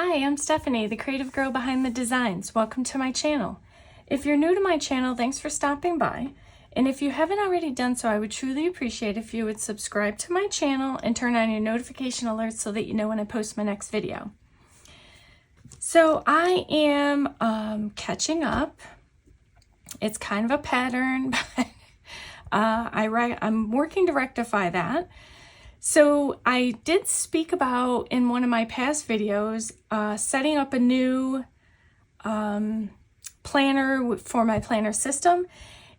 Hi, I'm Stephanie, the creative girl behind the designs. Welcome to my channel. If you're new to my channel, thanks for stopping by. And if you haven't already done so, I would truly appreciate if you would subscribe to my channel and turn on your notification alerts so that you know when I post my next video. So I am catching up. It's kind of a pattern, but I'm working to rectify that. So I did speak about in one of my past videos setting up a new planner for my planner system.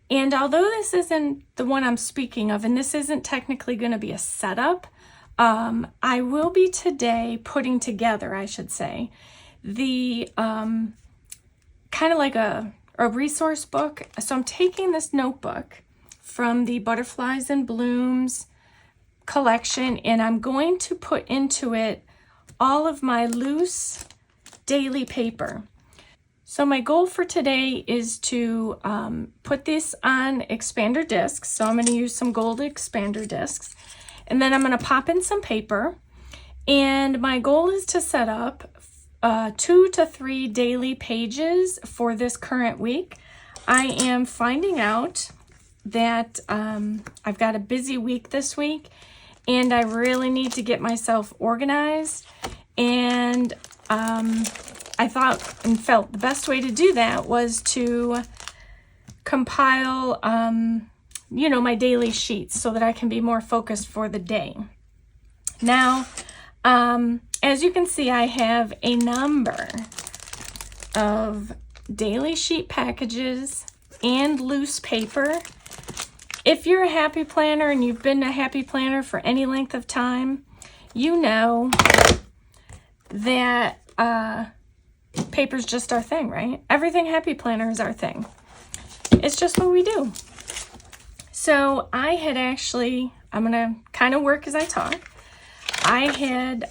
And although this isn't the one I'm speaking of, and this isn't technically going to be a setup, I will be today putting together, I should say, the kind of like a resource book. So I'm taking this notebook from the Butterflies and Blooms collection, and I'm going to put into it all of my loose daily paper. So my goal for today is to put this on expander discs. So I'm going to use some gold expander discs, and then I'm going to pop in some paper, and my goal is to set up 2 to 3 daily pages for this current week. I am finding out that I've got a busy week this week, and I really need to get myself organized. And I thought and felt the best way to do that was to compile, my daily sheets so that I can be more focused for the day. Now, as you can see, I have a number of daily sheet packages and loose paper. If you're a happy planner and you've been a happy planner for any length of time, you know that paper's just our thing, right? Everything happy planner is our thing. It's just what we do. So I had actually, I'm going to kind of work as I talk. I had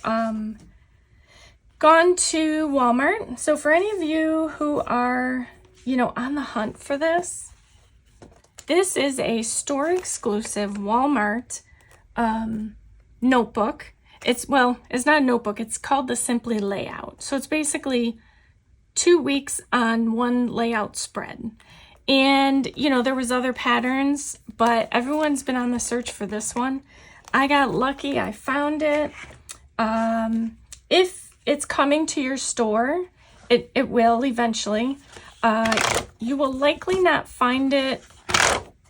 gone to Walmart. So for any of you who are, on the hunt for this, this is a store exclusive Walmart notebook. It's not a notebook. It's called the Simply Layout. So it's basically 2 weeks on one layout spread. And, there was other patterns, but everyone's been on the search for this one. I got lucky. I found it. If it's coming to your store, it will eventually. You will likely not find it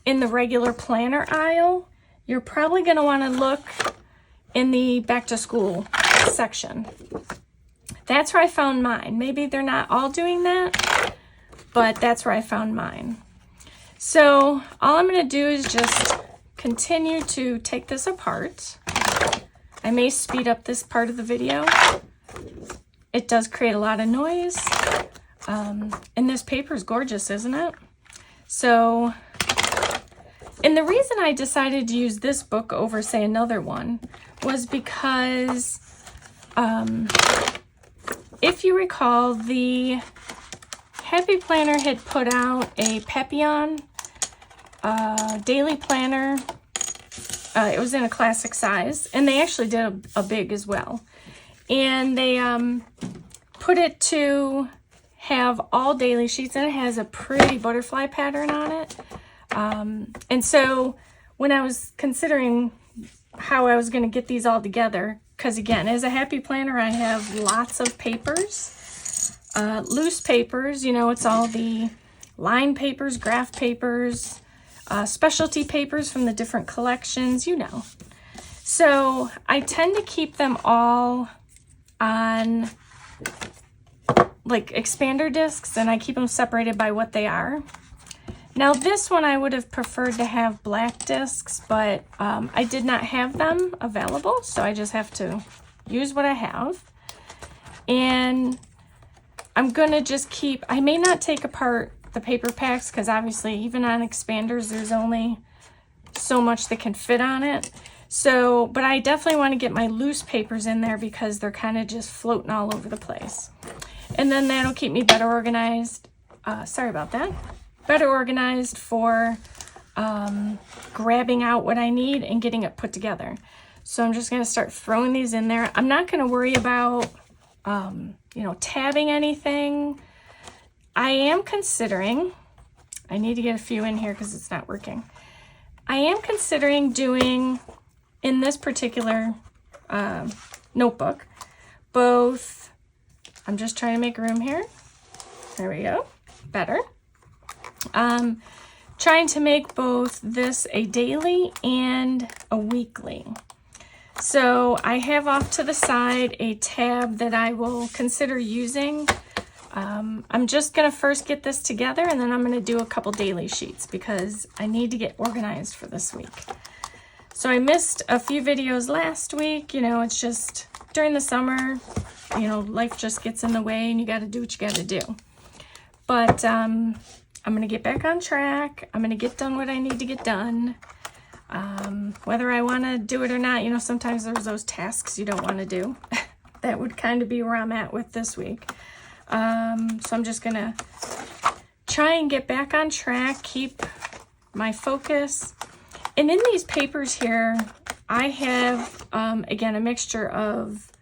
in the regular planner aisle. You're probably going to want to look in the back to school section. That's where I found mine. Maybe they're not all doing that, but that's where I found mine. So all I'm going to do is just continue to take this apart. I may speed up this part of the video. It does create a lot of noise. And this paper is gorgeous, isn't it? So, and the reason I decided to use this book over, say, another one was because, if you recall, the Happy Planner had put out a Papillon daily planner. It was in a classic size, and they actually did a big as well. And they put it to have all daily sheets, and it has a pretty butterfly pattern on it. And so when I was considering how I was going to get these all together, because again, as a happy planner, I have lots of papers, loose papers, it's all the line papers, graph papers, specialty papers from the different collections, So I tend to keep them all on like expander discs, and I keep them separated by what they are. Now this one I would have preferred to have black discs, but I did not have them available, so I just have to use what I have. And I'm gonna just keep, I may not take apart the paper packs, because obviously even on expanders there's only so much that can fit on it. So, but I definitely want to get my loose papers in there because they're kind of just floating all over the place. And then that'll keep me better organized. Sorry about that. Better organized for grabbing out what I need and getting it put together. So I'm just going to start throwing these in there. I'm not going to worry about you know, tabbing anything. I am considering, I need to get a few in here because it's not working. I am considering doing, in this particular notebook, both, I'm just trying to make room here. There we go, better. Trying to make both this a daily and a weekly. So I have off to the side a tab that I will consider using. I'm just going to first get this together, and then I'm going to do a couple daily sheets because I need to get organized for this week. So I missed a few videos last week. You know, it's just during the summer, you know, life just gets in the way and you got to do what you got to do. But I'm going to get back on track. I'm going to get done what I need to get done. Whether I want to do it or not, you know, sometimes there's those tasks you don't want to do. That would kind of be where I'm at with this week. So I'm just going to try and get back on track, keep my focus. And in these papers here, I have, again, a mixture of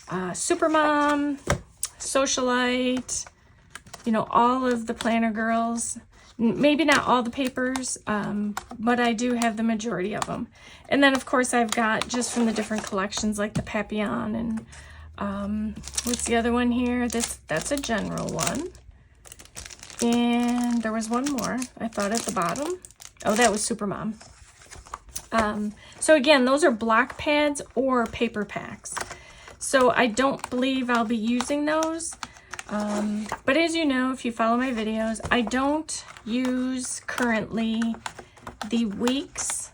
Supermom, Socialite, you know, all of the Planner Girls. Maybe not all the papers, but I do have the majority of them. And then, of course, I've got just from the different collections, like the Papillon and what's the other one here? That's a general one. And there was one more, I thought, at the bottom. Oh, that was Supermom. So again, those are block pads or paper packs. So I don't believe I'll be using those. But as you know, if you follow my videos, I don't use currently the weeks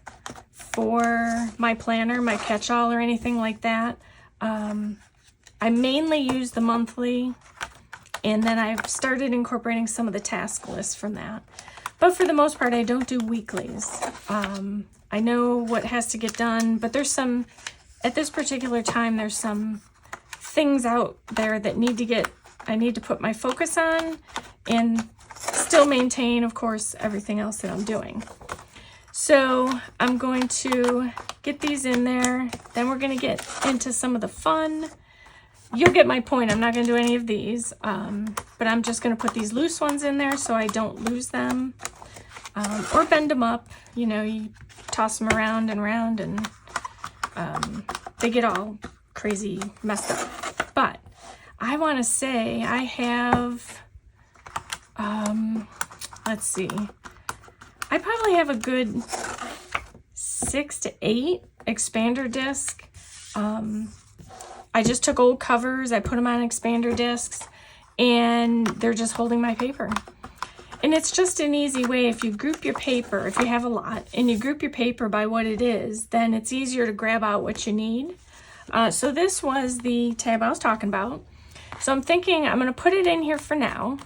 for my planner, my catch-all or anything like that. I mainly use the monthly, and then I've started incorporating some of the task lists from that. But for the most part, I don't do weeklies. I know what has to get done, but there's some, at this particular time, there's some things out there that I need to put my focus on and still maintain, of course, everything else that I'm doing. So I'm going to get these in there. Then we're going to get into some of the fun. You'll get my point. I'm not going to do any of these, but I'm just going to put these loose ones in there so I don't lose them, or bend them up. You know, you toss them around and they get all crazy messed up. But I want to say I have, let's see, I probably have a good 6 to 8 expander disc. I just took old covers, I put them on expander discs, and they're just holding my paper. And it's just an easy way, if you group your paper, if you have a lot, and you group your paper by what it is, then it's easier to grab out what you need. So this was the tab I was talking about. So I'm thinking I'm going to put it in here for now.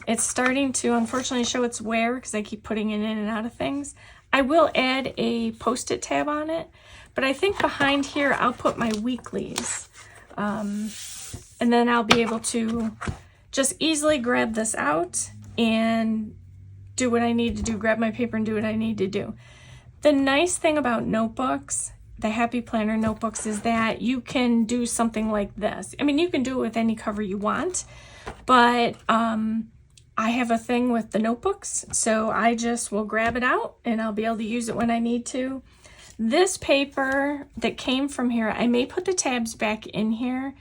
It's starting to, unfortunately, show its wear because I keep putting it in and out of things. I will add a post-it tab on it, but I think behind here I'll put my weeklies. And then I'll be able to just easily grab this out and do what I need to do, grab my paper and do what I need to do. The nice thing about notebooks, the Happy Planner notebooks, is that you can do something like this. I mean, you can do it with any cover you want, but I have a thing with the notebooks, so I just will grab it out and I'll be able to use it when I need to. This paper that came from here, I may put the tabs back in here,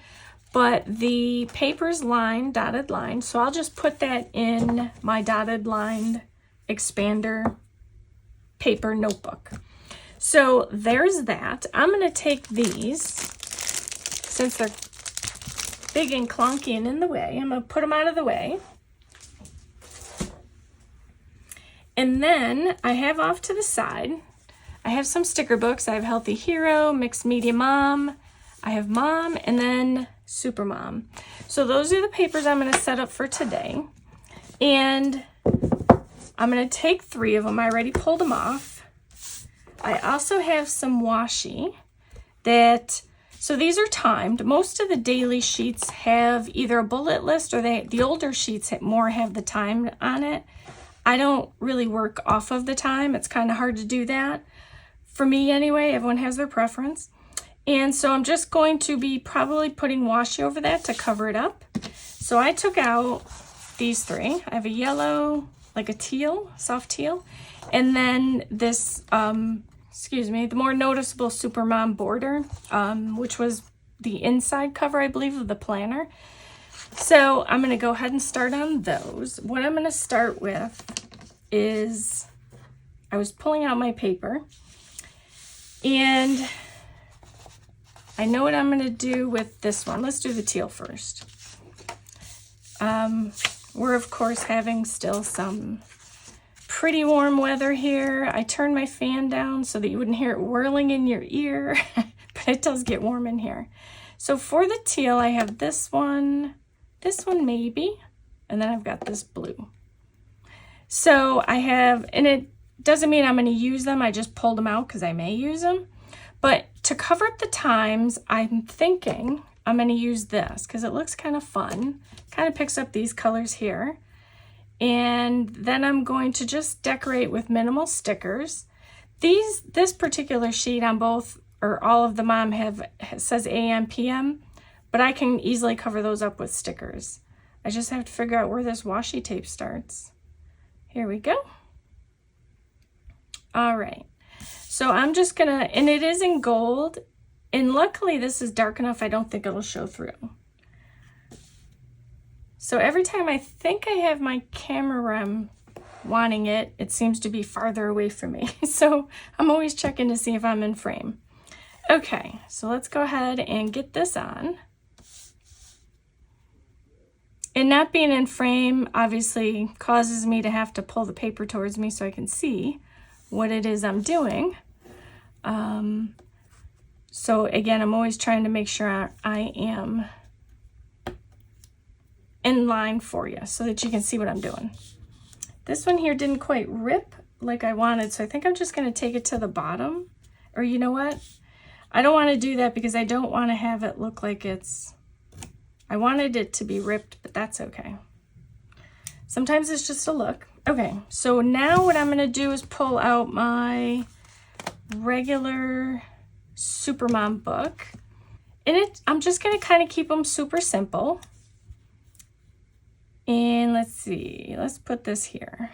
but the paper's lined, dotted line, so I'll just put that in my dotted lined expander paper notebook. So there's that. I'm going to take these, since they're big and clunky and in the way, I'm going to put them out of the way. And then I have off to the side, I have some sticker books. I have Healthy Hero, Mixed Media Mom, I have Mom, and then Supermom. So those are the papers I'm going to set up for today. And I'm going to take 3 of them. I already pulled them off. I also have some washi that, so these are timed. Most of the daily sheets have either a bullet list or the older sheets more have the time on it. I don't really work off of the time. It's kind of hard to do that. For me anyway, everyone has their preference. And so I'm just going to be probably putting washi over that to cover it up. So I took out these three. I have a yellow, like a teal, soft teal, and then this, the more noticeable Supermom border, which was the inside cover, I believe, of the planner. So I'm going to go ahead and start on those. What I'm going to start with is, I was pulling out my paper, and I know what I'm going to do with this one. Let's do the teal first. We're, of course, having still some pretty warm weather here. I turned my fan down so that you wouldn't hear it whirling in your ear, but it does get warm in here. So for the teal, I have this one maybe, and then I've got this blue. So I have, and it doesn't mean I'm going to use them. I just pulled them out because I may use them. But to cover up the times, I'm thinking I'm going to use this because it looks kind of fun. Kind of picks up these colors here. And then I'm going to just decorate with minimal stickers. This particular sheet on both, or all of the Mom says AM, PM, but I can easily cover those up with stickers. I just have to figure out where this washi tape starts. Here we go. All right. So I'm just gonna, and it is in gold, and luckily this is dark enough I don't think it'll show through. So every time I think I have my camera where I'm wanting it, it seems to be farther away from me. So I'm always checking to see if I'm in frame. Okay, so let's go ahead and get this on. And not being in frame obviously causes me to have to pull the paper towards me so I can see what it is I'm doing. So again, I'm always trying to make sure I am in line for you so that you can see what I'm doing. This one here didn't quite rip like I wanted, so I think I'm just going to take it to the bottom. Or you know what? I don't want to do that because I don't want to have it look like it's, I wanted it to be ripped, but that's okay. Sometimes it's just a look. Okay, so now what I'm going to do is pull out my regular Supermom book. And I'm just going to kind of keep them super simple. And let's see, let's put this here.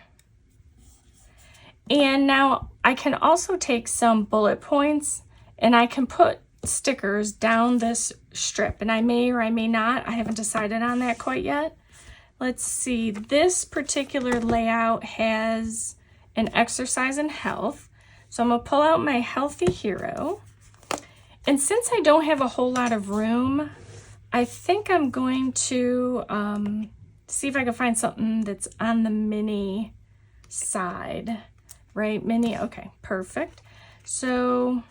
And now I can also take some bullet points and I can put stickers down this strip, and I may or I may not. I haven't decided on that quite yet. Let's see, this particular layout has an exercise and health. So I'm gonna pull out my healthy hero. And since I don't have a whole lot of room, I think I'm going to see if I can find something that's on the mini side, right? Mini, okay, perfect. So,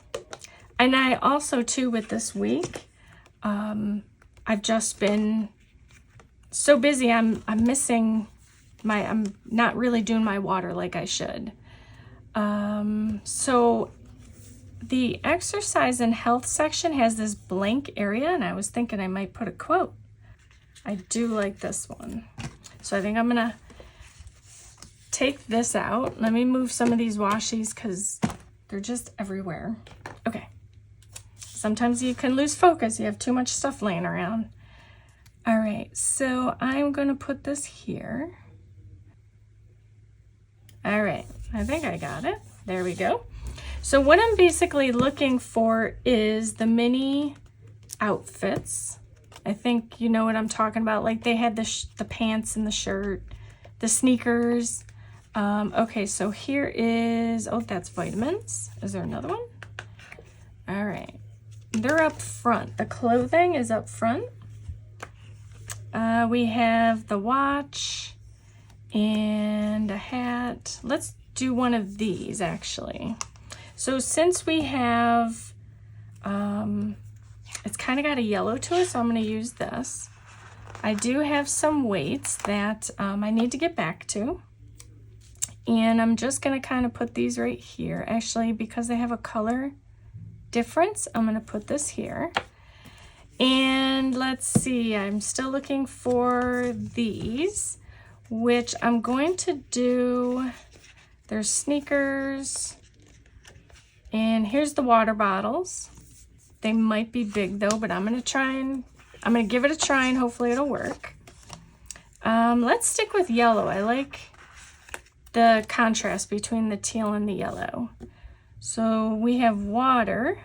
and I also too with this week, I've just been so busy. I'm missing I'm not really doing my water like I should. So the exercise and health section has this blank area, and I was thinking I might put a quote. I do like this one. So I think I'm gonna take this out. Let me move some of these washies because they're just everywhere. Okay. Sometimes you can lose focus. You have too much stuff laying around. All right, so I'm gonna put this here. All right, I think I got it. There we go. So what I'm basically looking for is the mini outfits. I think you know what I'm talking about. Like they had the pants and the shirt, the sneakers. Okay, so here is, oh, that's vitamins. Is there another one? All right, they're up front. The clothing is up front. We have the watch and a hat. Let's do one of these actually. So since we have, it's kind of got a yellow to it, so I'm going to use this. I do have some weights that I need to get back to. And I'm just going to kind of put these right here. Actually, because they have a color difference, I'm going to put this here. And let's see, I'm still looking for these, which I'm going to do, there's sneakers, and here's the water bottles. They might be big though, but I'm gonna give it a try and hopefully it'll work. Let's stick with yellow. I like the contrast between the teal and the yellow. So we have water.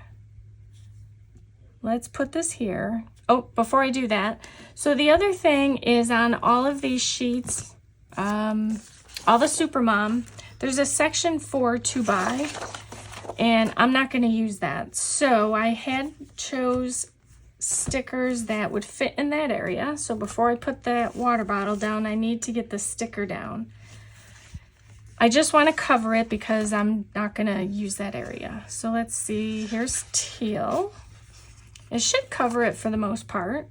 Let's put this here. Oh, before I do that, so the other thing is on all of these sheets, all the Supermom, there's a section for to buy, and I'm not going to use that. So I had chose stickers that would fit in that area. So before I put that water bottle down, I need to get the sticker down. I just want to cover it because I'm not going to use that area. So let's see, here's teal. It should cover it for the most part.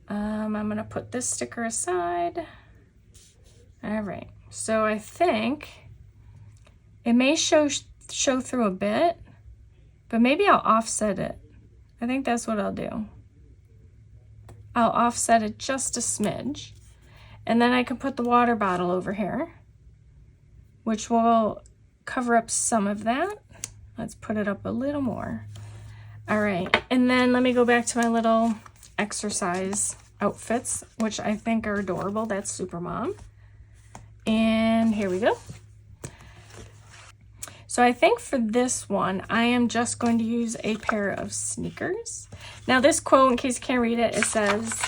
I'm going to put this sticker aside. All right, so I think it may show through a bit, but maybe I'll offset it. I think that's what I'll do. I'll offset it just a smidge, and then I can put the water bottle over here, which will cover up some of that. Let's put it up a little more. All right, and then let me go back to my little exercise outfits, which I think are adorable. That's Supermom. And here we go. So I think for this one, I am just going to use a pair of sneakers. Now this quote, in case you can't read it, it says,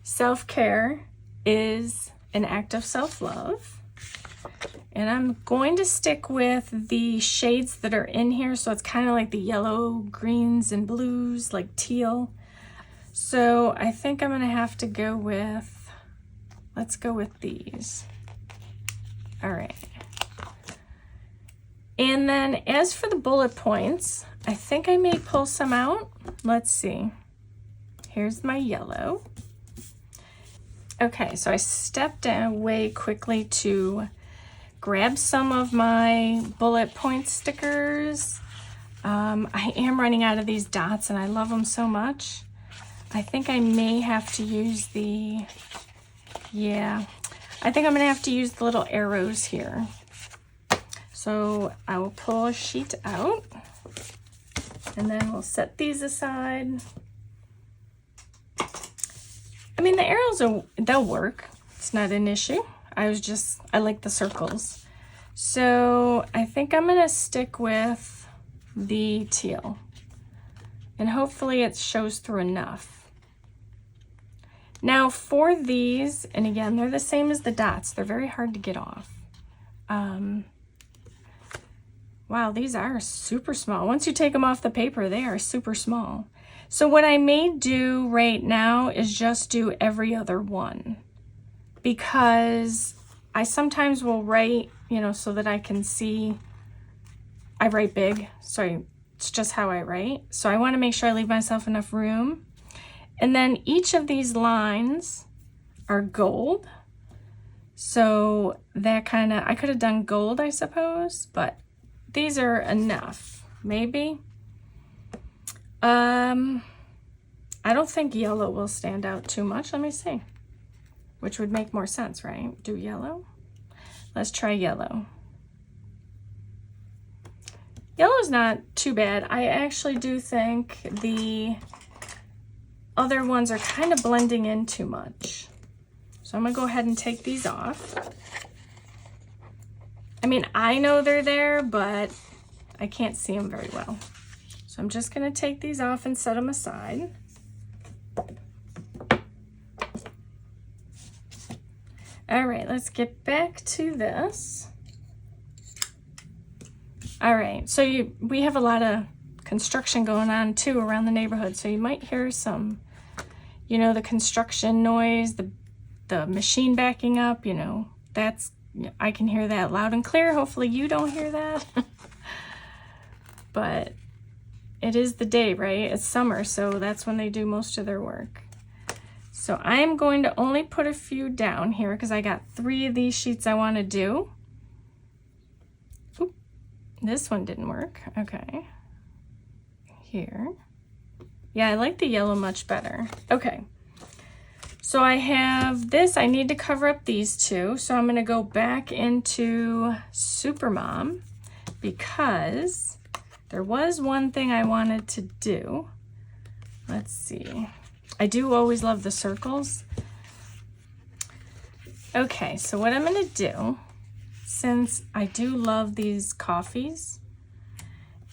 self-care is an act of self-love. And I'm going to stick with the shades that are in here. So it's kind of like the yellow, greens, and blues, like teal. So I think I'm going to have to go with, let's go with these. All right. And then as for the bullet points, I think I may pull some out. Let's see. Here's my yellow. Okay, so I stepped away quickly to grab some of my bullet point stickers. I am running out of these dots and I love them so much. I think I may have to use the, I think I'm gonna have to use the little arrows here. So I will pull a sheet out and then we'll set these aside. I mean, the arrows they'll work. It's not an issue. I like the circles. So I think I'm gonna stick with the teal and hopefully it shows through enough. Now for these, and again, they're the same as the dots. They're very hard to get off. Wow, these are super small. Once you take them off the paper, they are super small. So what I may do right now is just do every other one, because I sometimes will write, so that I can see. I write big, so it's just how I write. So I want to make sure I leave myself enough room. And then each of these lines are gold. So that I could have done gold, I suppose, but these are enough, maybe. I don't think yellow will stand out too much. Let me see, which would make more sense, right? Do yellow. Let's try yellow. Yellow's not too bad. I actually do think the other ones are kind of blending in too much. So I'm gonna go ahead and take these off. I mean, I know they're there, but I can't see them very well. So I'm just gonna take these off and set them aside. All right, let's get back to this. All right, so we have a lot of construction going on too around the neighborhood. So you might hear some, the construction noise, the machine backing up, I can hear that loud and clear. Hopefully you don't hear that. But it is the day, right? It's summer, so that's when they do most of their work. So I am going to only put a few down here because I got 3 of these sheets I want to do. Oop, this one didn't work. Okay. Here. Yeah, I like the yellow much better. Okay. So I have this. I need to cover up these 2. So I'm going to go back into Supermom because there was one thing I wanted to do. Let's see. I do always love the circles. Okay, so what I'm going to do, since I do love these coffees,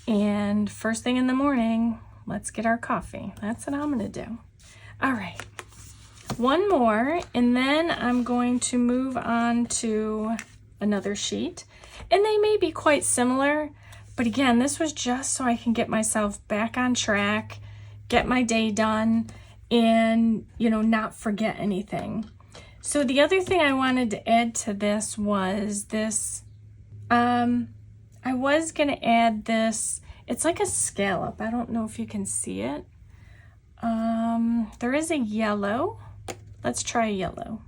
and first thing in the morning, let's get our coffee. That's what I'm going to do. All right, one more, and then I'm going to move on to another sheet. And they may be quite similar, but again, this was just so I can get myself back on track, get my day done, and, you know, not forget anything. So the other thing I wanted to add to this was this, I was going to add this, it's like a scallop. I don't know if you can see it. There is a yellow. Let's try a yellow.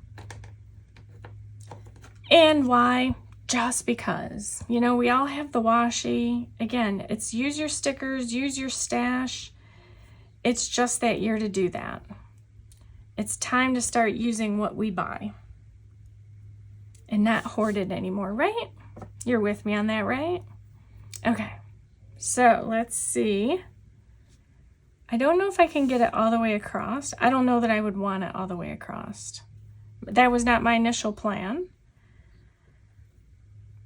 And why? Just because. You know, we all have the washi. Again, it's use your stickers, use your stash. It's just that year to do that. It's time to start using what we buy and not hoard it anymore, right? You're with me on that, right? Okay, so let's see. I don't know if I can get it all the way across. I don't know that I would want it all the way across. That was not my initial plan.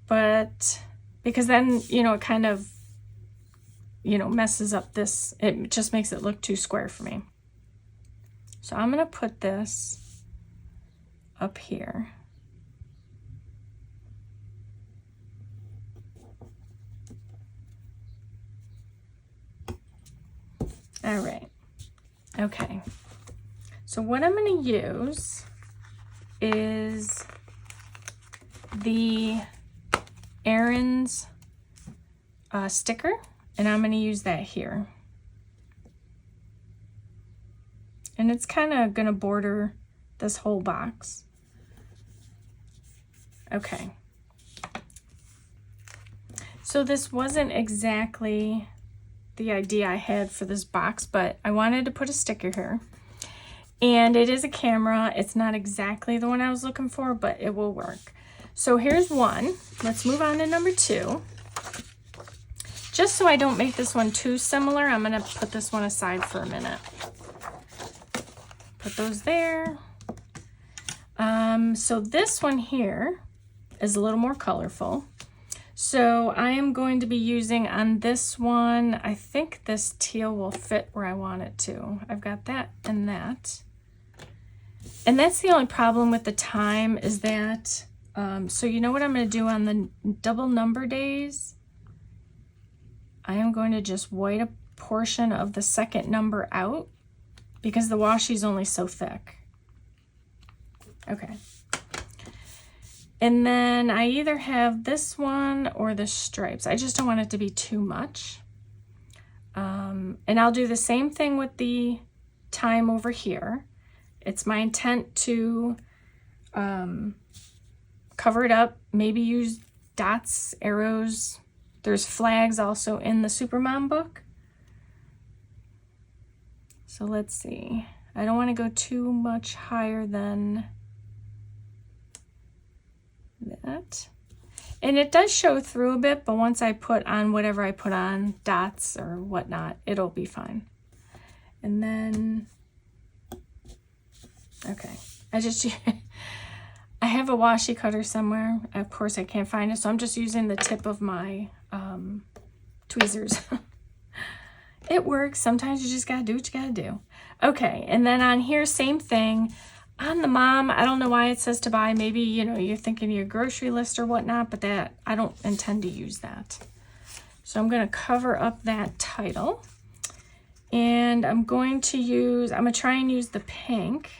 But because then, you know, it kind of, you know, messes up this. It just makes it look too square for me. So I'm going to put this up here. All right. Okay. So what I'm going to use is the Aaron's sticker, and I'm going to use that here. And it's kind of going to border this whole box. Okay. So this wasn't exactly the idea I had for this box, but I wanted to put a sticker here. And it is a camera. It's not exactly the one I was looking for, but it will work. So here's one. Let's move on to number 2. Just so I don't make this one too similar, I'm going to put this one aside for a minute. Put those there. So this one here is a little more colorful. So I am going to be using on this one, I think this teal will fit where I want it to. I've got that and that. And that's the only problem with the time is that, so you know what I'm going to do on the double number days? I am going to just white a portion of the second number out because the washi is only so thick. Okay. And then I either have this one or the stripes. I just don't want it to be too much. And I'll do the same thing with the time over here. It's my intent to cover it up, maybe use dots, arrows. There's flags also in the Supermom book. So let's see. I don't want to go too much higher than that. And it does show through a bit, but once I put on whatever I put on, dots or whatnot, it'll be fine. And then, okay, I have a washi cutter somewhere. Of course I can't find it, so I'm just using the tip of my tweezers. It works. Sometimes you just gotta do what you gotta do. Okay, and then on here, same thing. On the mom, I don't know why it says to buy. Maybe, you know, you're thinking of your grocery list or whatnot, but that I don't intend to use that. So I'm going to cover up that title. And I'm going to try and use the pink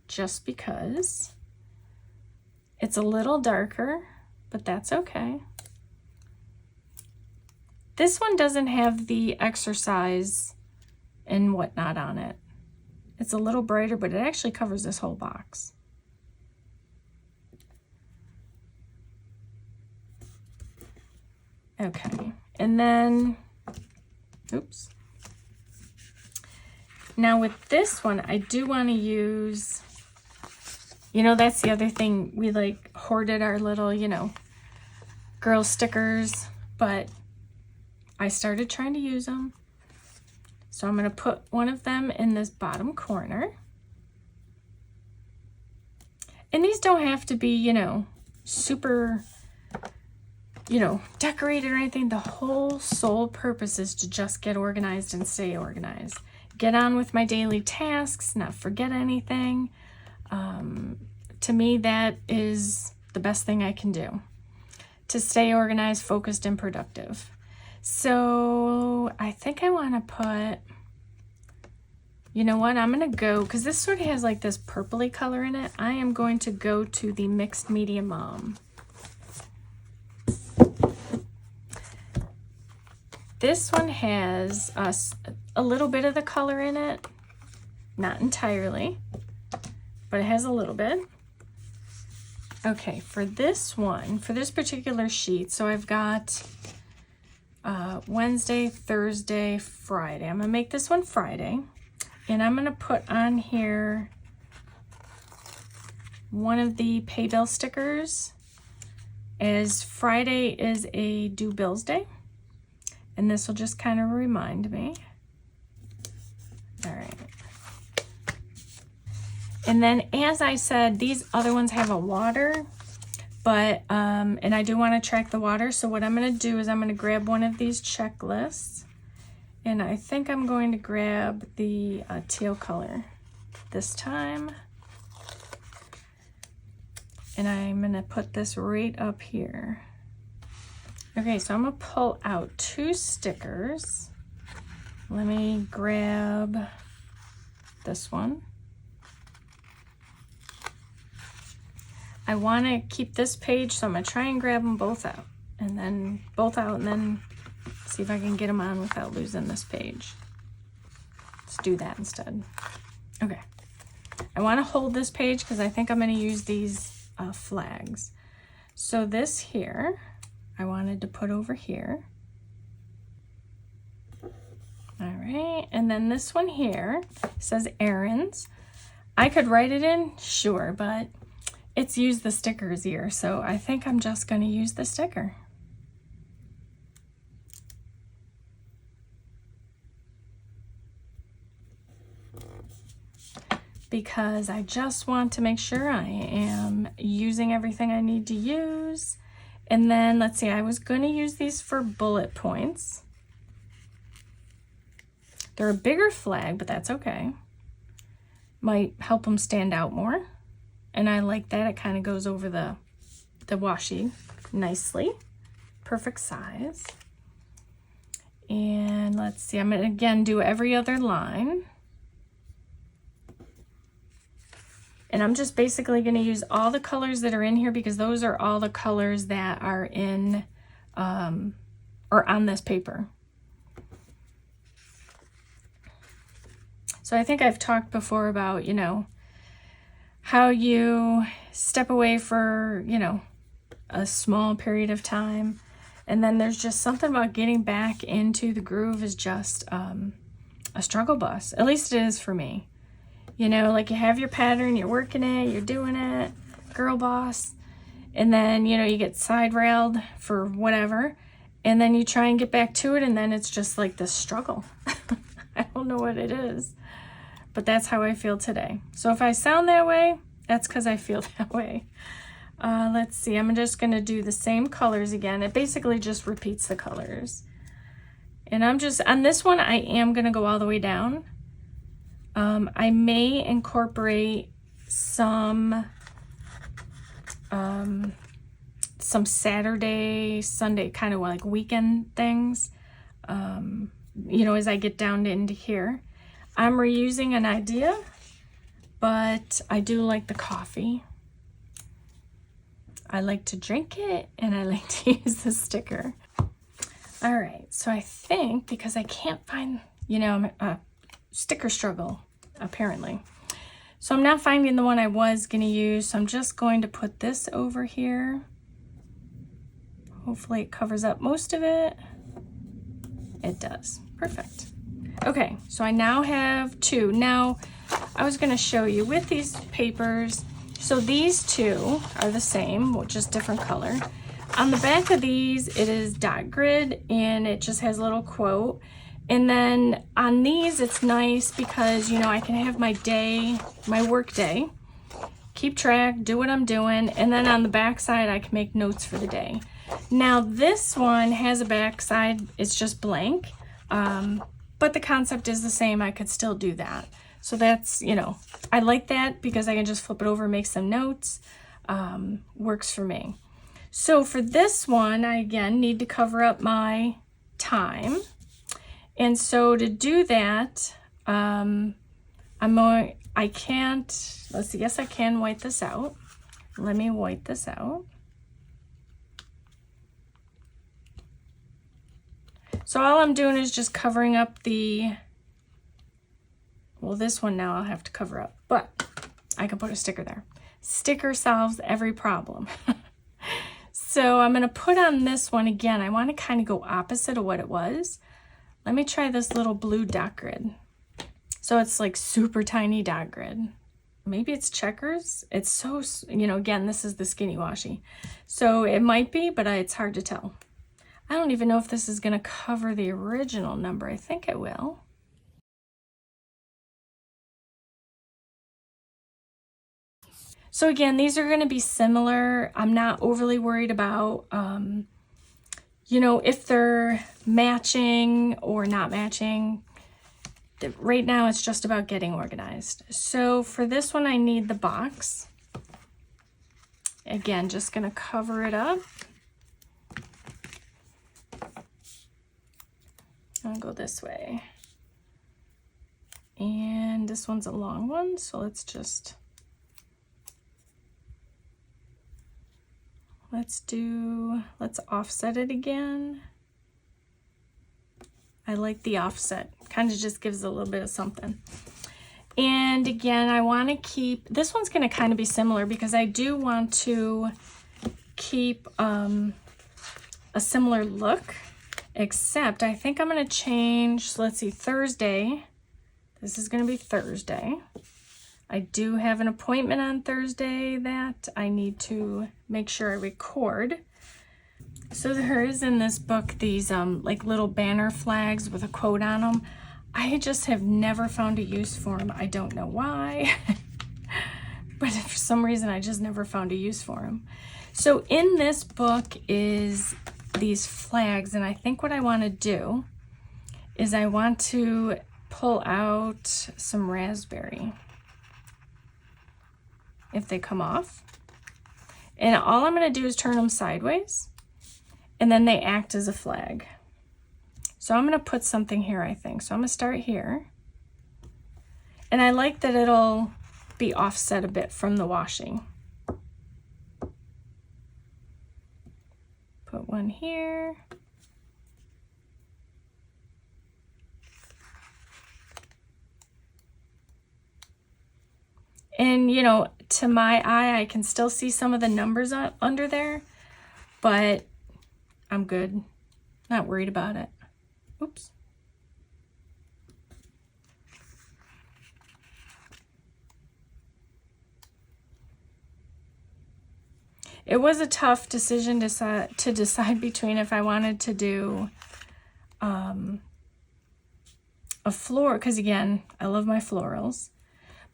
just because it's a little darker, but that's okay. This one doesn't have the exercise and whatnot on it. It's a little brighter, but it actually covers this whole box. Okay, and then, oops. Now with this one, I do want to use, you know, that's the other thing. We like hoarded our little, you know, girl stickers, but I started trying to use them. So I'm going to put one of them in this bottom corner. And these don't have to be, you know, super, you know, decorated or anything. The whole sole purpose is to just get organized and stay organized. Get on with my daily tasks, not forget anything. To me, that is the best thing I can do to stay organized, focused, and productive. So I think I want to put, you know what, I'm going to go, because this sort of has like this purpley color in it. I am going to go to the Mixed Media Mom. This one has a little bit of the color in it, not entirely, but it has a little bit. Okay, for this one, for this particular sheet, so I've got Wednesday, Thursday, Friday. I'm going to make this one Friday, and I'm going to put on here one of the pay bill stickers, as Friday is a due bills day, and this will just kind of remind me. All right. And then, as I said, these other ones have a water, but, and I do want to track the water. So what I'm going to do is I'm going to grab one of these checklists, and I think I'm going to grab the teal color this time. And I'm going to put this right up here. Okay, so I'm going to pull out 2 stickers. Let me grab this one. I want to keep this page, so I'm going to try and grab them both out. And then see if I can get them on without losing this page. Let's do that instead. Okay. I want to hold this page because I think I'm going to use these flags. So this here, I wanted to put over here. All right, and then this one here says errands. I could write it in, sure, but it's use the stickers here, so I think I'm just going to use the sticker. Because I just want to make sure I am using everything I need to use. And then, let's see, I was going to use these for bullet points. They're a bigger flag, but that's okay. Might help them stand out more. And I like that. It kind of goes over the washi nicely. Perfect size. And let's see, I'm going to again do every other line. And I'm just basically going to use all the colors that are in here because those are all the colors that are in or on this paper. So I think I've talked before about, you know, how you step away for, you know, a small period of time. And then there's just something about getting back into the groove is just a struggle bus. At least it is for me. You know, like you have your pattern, you're working it, you're doing it, girl boss. And then, you know, you get side railed for whatever. And then you try and get back to it. And then it's just like this struggle. I don't know what it is. But that's how I feel today. So if I sound that way, that's because I feel that way. Let's see, I'm just going to do the same colors again. It basically just repeats the colors. And I'm just, on this one, I am going to go all the way down. I may incorporate some Saturday, Sunday, kind of like weekend things, you know, as I get down into here. I'm reusing an idea, but I do like the coffee. I like to drink it, and I like to use the sticker. All right, so I think, because I can't find, you know, a sticker struggle, apparently. So I'm not finding the one I was going to use, so I'm just going to put this over here. Hopefully it covers up most of it. It does. Perfect. Okay, so I now have 2. Now, I was going to show you with these papers, so these 2 are the same, just different color. On the back of these, it is dot grid and it just has a little quote. And then on these, it's nice because, you know, I can have my day, my work day, keep track, do what I'm doing. And then on the back side, I can make notes for the day. Now this one has a back side, it's just blank. But the concept is the same. I could still do that. So that's, you know, I like that because I can just flip it over, make some notes. Works for me. So for this one, I again need to cover up my time. And so to do that, I can't, let's see, yes, I can white this out. Let me white this out. So all I'm doing is just covering up the, well, this one now I'll have to cover up, but I can put a sticker there. Sticker solves every problem. So I'm going to put on this one again. I want to kind of go opposite of what it was. Let me try this little blue dot grid. So it's like super tiny dot grid. Maybe it's checkers. It's so, you know, again, this is the skinny washi. So it might be, but it's hard to tell. I don't even know if this is going to cover the original number. I think it will. So again, these are going to be similar. I'm not overly worried about, you know, if they're matching or not matching. Right now, it's just about getting organized. So for this one, I need the box. Again, just going to cover it up. I'll go this way. And this one's a long one, so let's offset it again. I like the offset, kind of just gives a little bit of something. And again, I want to keep, this one's going to kind of be similar because I do want to keep a similar look, except I think I'm going to change, so let's see, Thursday. This is going to be Thursday. I do have an appointment on Thursday that I need to make sure I record. So there is in this book these like little banner flags with a quote on them. I just have never found a use for them. I don't know why, but for some reason I just never found a use for them. So in this book is these flags, and I think what I want to do is I want to pull out some raspberry if they come off. And all I'm going to do is turn them sideways, and then they act as a flag. So I'm going to put something here, I think. So I'm going to start here. And I like that it'll be offset a bit from the washing. Put one here. And, you know, to my eye, I can still see some of the numbers under there, but I'm good. Not worried about it. Oops. It was a tough decision to decide between if I wanted to do a floral, because again, I love my florals.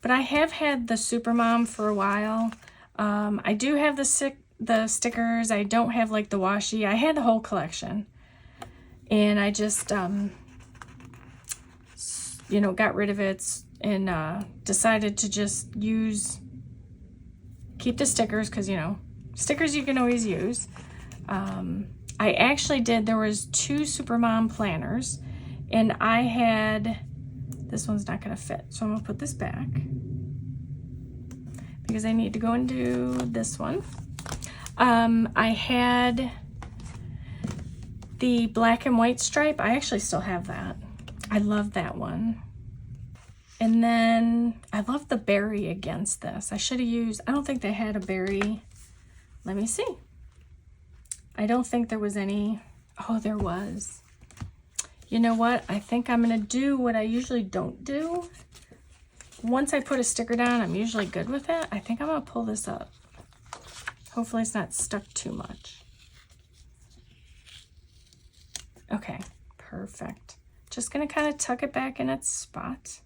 But I have had the Supermom for a while. I do have the stickers. I don't have like the washi. I had the whole collection. And I just, you know, got rid of it and decided to just keep the stickers because, you know, stickers you can always use. I actually there was 2 Supermom planners, and I had, this one's not going to fit, so I'm going to put this back because I need to go and do this one. I had the black and white stripe. I actually still have that. I love that one. And then I love the berry against this. I should have used, I don't think they had a berry. Let me see. I don't think there was any. Oh, there was. You know what? I think I'm going to do what I usually don't do. Once I put a sticker down, I'm usually good with it. I think I'm going to pull this up. Hopefully it's not stuck too much. Okay, perfect. Just gonna kind of tuck it back in its spot.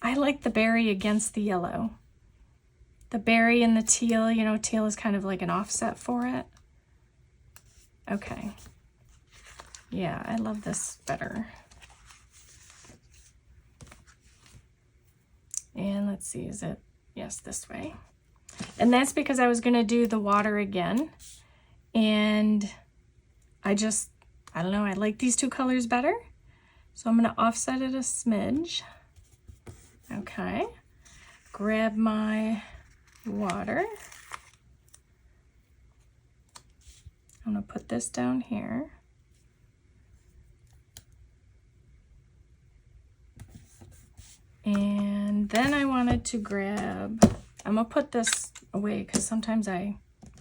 I like the berry against the yellow. The berry and the teal, you know, teal is kind of like an offset for it. Okay. Yeah, I love this better. And let's see, is it? Yes, this way. And that's because I was going to do the water again. And I don't know, I like these two colors better. So I'm going to offset it a smidge. Okay. Grab my water. I'm going to put this down here. And then I wanted to grab, I'm going to put this away because sometimes I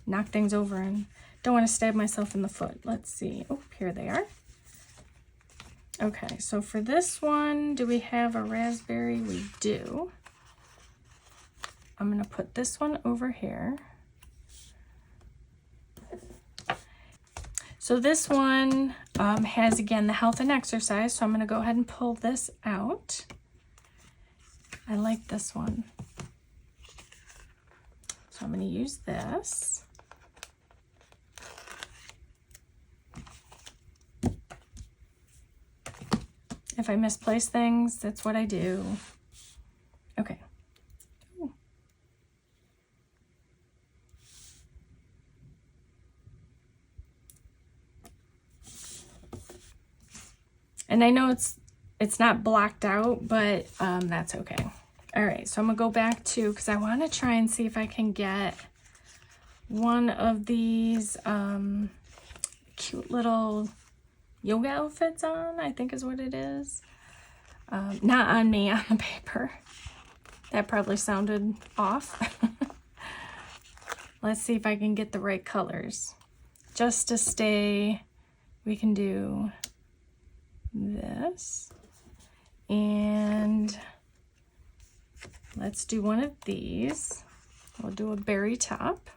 knock things over and don't want to stab myself in the foot. Let's see. Oh, here they are. Okay, so for this one, do we have a raspberry? We do. I'm going to put this one over here. So this one has, again, the health and exercise. So I'm going to go ahead and pull this out. I like this one. So I'm going to use this. If I misplace things, that's what I do. Okay. Ooh. And I know it's not blocked out, but that's okay. All right, so I'm gonna go back to, because I want to try and see if I can get one of these cute little yoga outfits on, I think is what it is. Not on me, on the paper. That probably sounded off. Let's see if I can get the right colors. Just to stay, we can do this. And let's do one of these. We'll do a berry top.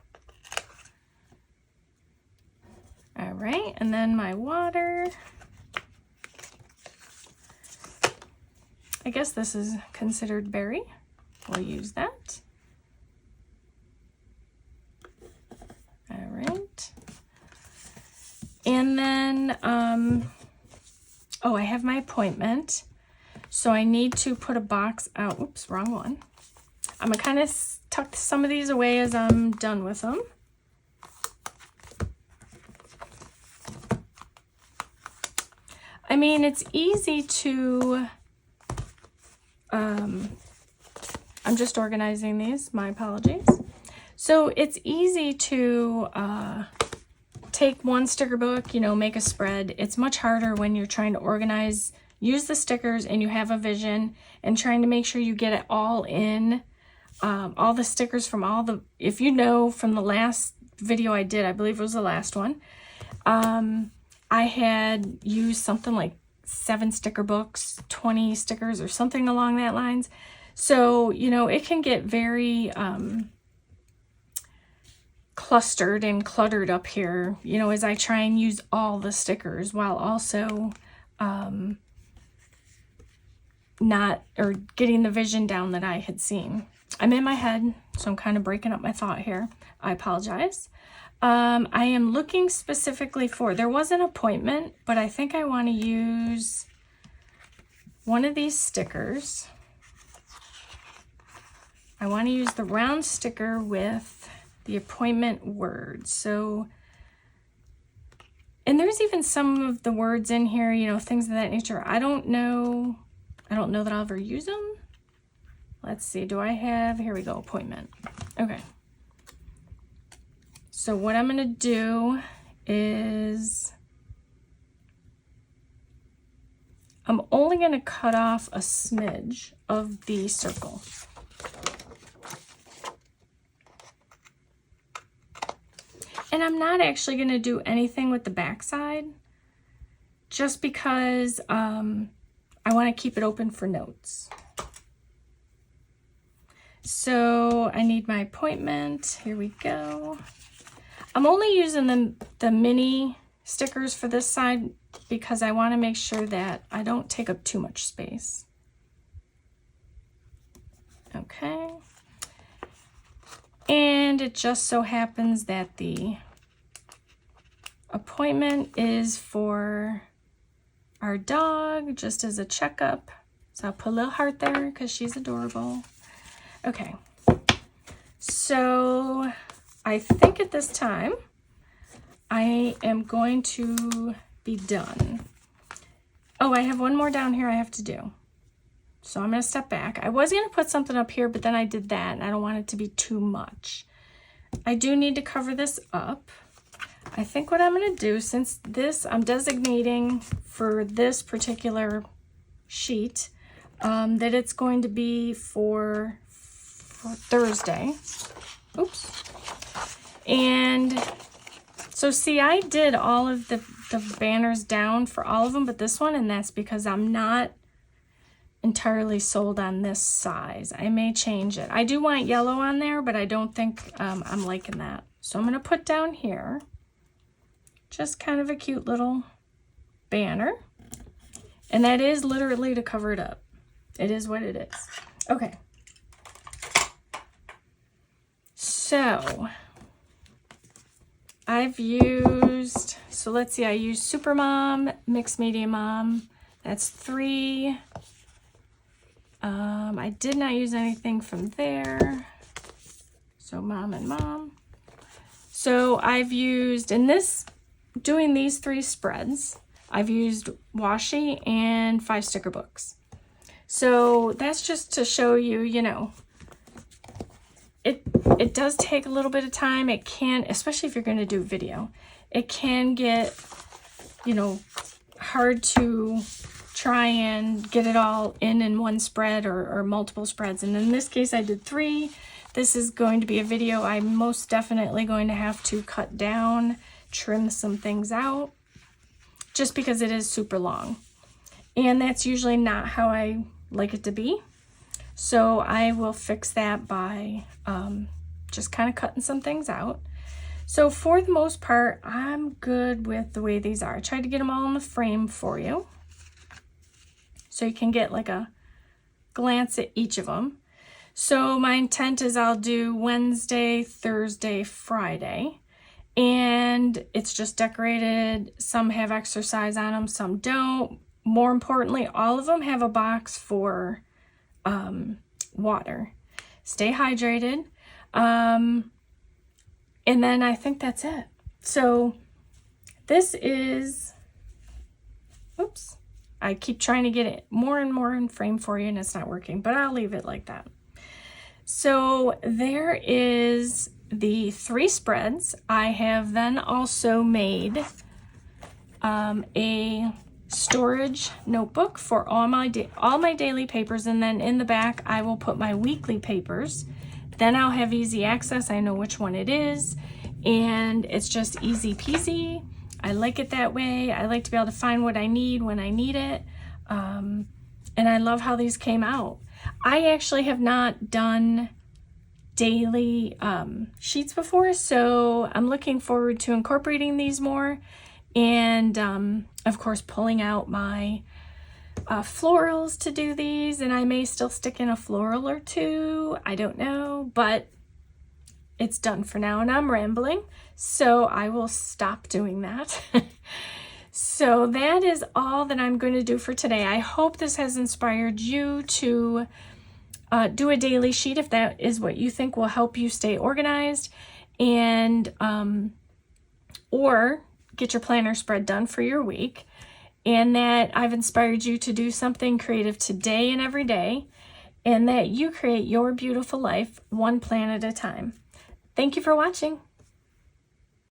All right, and then my water. I guess this is considered berry. We'll use that. All right. And then, oh, I have my appointment. So I need to put a box out. Oops, wrong one. I'm gonna kind of tuck some of these away as I'm done with them. I mean, it's easy to, I'm just organizing these, my apologies. So it's easy to take one sticker book, you know, make a spread. It's much harder when you're trying to organize, use the stickers and you have a vision and trying to make sure you get it all in, all the stickers from all the, if you know from the last video I did, I believe it was the last one, I had used something like 7 sticker books, 20 stickers or something along that lines. So, you know, it can get very clustered and cluttered up here, you know, as I try and use all the stickers while also not, or getting the vision down that I had seen. I'm in my head, so I'm kind of breaking up my thought here. I apologize. I am looking specifically for, there was an appointment, but I think I want to use one of these stickers. I want to use the round sticker with the appointment words. So, and there's even some of the words in here, you know, things of that nature. I don't know that I'll ever use them. Let's see, do I have, here we go, appointment. Okay. So what I'm going to do is I'm only going to cut off a smidge of the circle. And I'm not actually going to do anything with the back side just because I want to keep it open for notes. So I need my appointment. Here we go. I'm only using the mini stickers for this side because I want to make sure that I don't take up too much space. Okay. And it just so happens that the appointment is for our dog, just as a checkup. So I'll put a little heart there because she's adorable. Okay. So I think at this time, I am going to be done. Oh, I have one more down here I have to do. So I'm going to step back. I was going to put something up here, but then I did that, and I don't want it to be too much. I do need to cover this up. I think what I'm going to do, since this I'm designating for this particular sheet, that it's going to be for Thursday. Oops. And so see, I did all of the banners down for all of them, but this one, and that's because I'm not entirely sold on this size. I may change it. I do want yellow on there, but I don't think I'm liking that. So I'm going to put down here just kind of a cute little banner. And that is literally to cover it up. It is what it is. Okay. So I've used, so let's see, I used Super Mom, Mixed Media Mom. That's 3. I did not use anything from there. So Mom and Mom. So I've used, in this, doing these 3 spreads, I've used Washi and 5 sticker books. So that's just to show you, you know, it does take a little bit of time. It can, especially if you're going to do video, it can get, you know, hard to try and get it all in one spread or multiple spreads. And in this case, I did 3. This is going to be a video I'm most definitely going to have to cut down, trim some things out, just because it is super long. And that's usually not how I like it to be. So I will fix that by just kind of cutting some things out. So for the most part, I'm good with the way these are. I tried to get them all in the frame for you, so you can get like a glance at each of them. So my intent is I'll do Wednesday, Thursday, Friday, and it's just decorated. Some have exercise on them, some don't. More importantly, all of them have a box for water. Stay hydrated. And then I think that's it. So this is, oops, I keep trying to get it more and more in frame for you and it's not working, but I'll leave it like that. So there is the 3 spreads. I have then also made a storage notebook for all my daily papers, and then in the back I will put my weekly papers. Then I'll have easy access. I know which one it is, and it's just easy peasy. I like it that way. I like to be able to find what I need when I need it, and I love how these came out. I actually have not done daily sheets before, so I'm looking forward to incorporating these more, and of course pulling out my florals to do these, and I may still stick in a floral or 2, I don't know, but it's done for now, and I'm rambling, so I will stop doing that. So that is all that I'm going to do for today. I hope this has inspired you to do a daily sheet if that is what you think will help you stay organized, and or get your planner spread done for your week, and that I've inspired you to do something creative today and every day, and that you create your beautiful life one plan at a time. Thank you for watching.